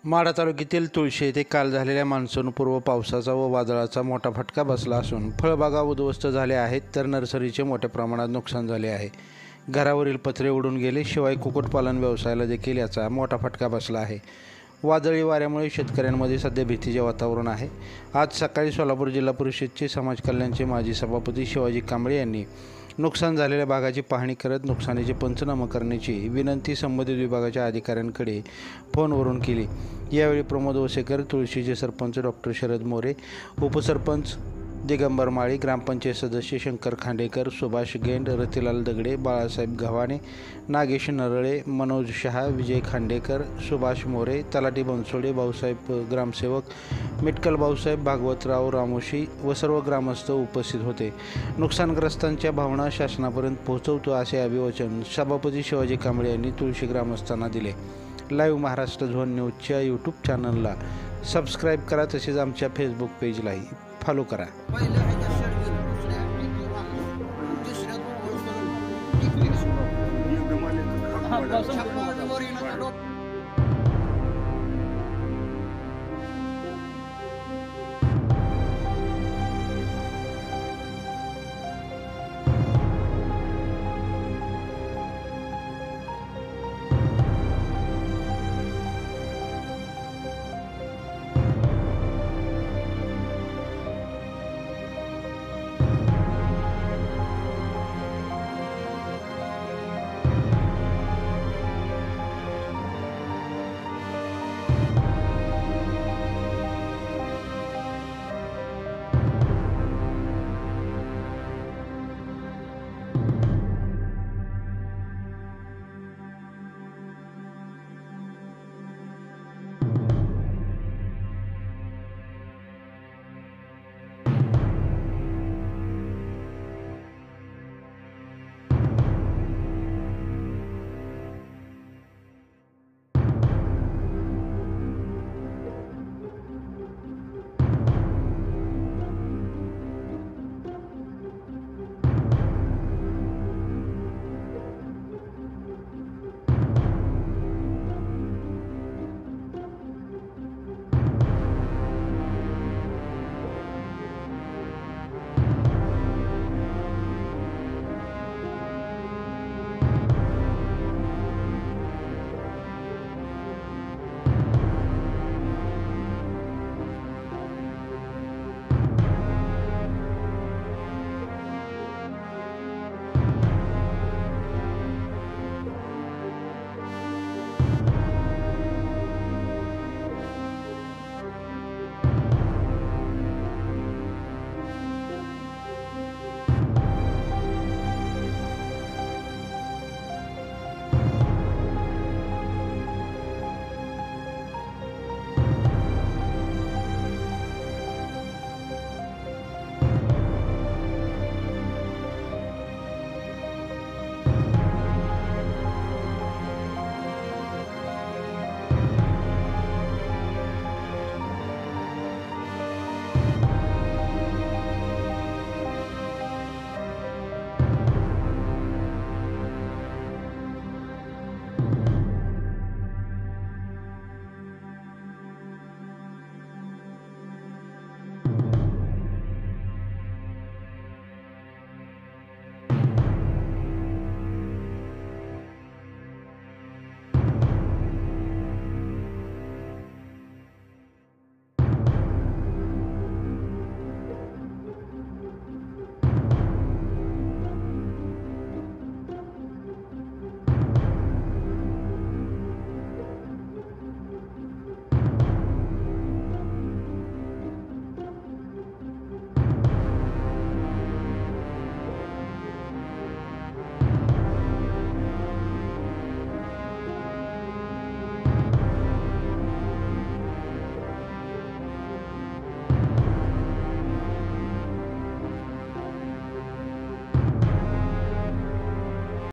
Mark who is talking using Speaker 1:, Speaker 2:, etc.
Speaker 1: माढा तालुक्यातील तुळशी येथे काल झालेल्या मान्सूनपूर्व पावसाचा व वादळाचा मोठा फटका बसला असून फळबागा उद्ध्वस्त झाल्या आहेत, तर नर्सरीचे मोठ्या प्रमाणात नुकसान झाले आहे। घरावरील पत्रे उडून गेले, शिवाय कुक्कुटपालन व्यवसायाला देखील याचा मोठा फटका बसला आहे। वादळी वाऱ्यामुळे शेतकऱ्यांमध्ये सध्या भीतीचे वातावरण आहे। आज सकाळी सोलापूर जिल्हा परिषदेचे समाज कल्याणचे माजी सभापती शिवाजी कांबळे यांनी नुकसान झालेल्या भागाची पाहणी करत नुकसानीचे पंचनामा करण्याची विनंती संबंधित विभागाच्या अधिकाऱ्यांकडे फोनवरून केली। यावेळी प्रमोद वसेकर, तुळशीचे सरपंच डॉक्टर शरद मोरे, उपसरपंच दिगंबर माळी, ग्रामपंचायत सदस्य शंकर खांडेकर, सुभाष गेंड, रतिलाल दगडे, बाळासाहेब गव्हाणे, नागेश नरळे, मनोज शहा, विजय खांडेकर, सुभाष मोरे, तलाठी बनसोडे, भाऊसाहेब ग्रामसेवक, मिटकल भाऊसाहेब, भागवतराव रामोशी व सर्व ग्रामस्थ उपस्थित होते। नुकसानग्रस्तांच्या भावना शासनापर्यंत पोहोचवतो असे अभिवचन सभापती शिवाजी कांबळे यांनी तुळशी ग्रामस्थांना दिले। लाईव्ह महाराष्ट्र झोन न्यूजच्या यूट्यूब चॅनलला सबस्क्राईब करा, तसेच आमच्या फेसबुक पेजलाही फॉलो करा।
Speaker 2: दुसऱ्या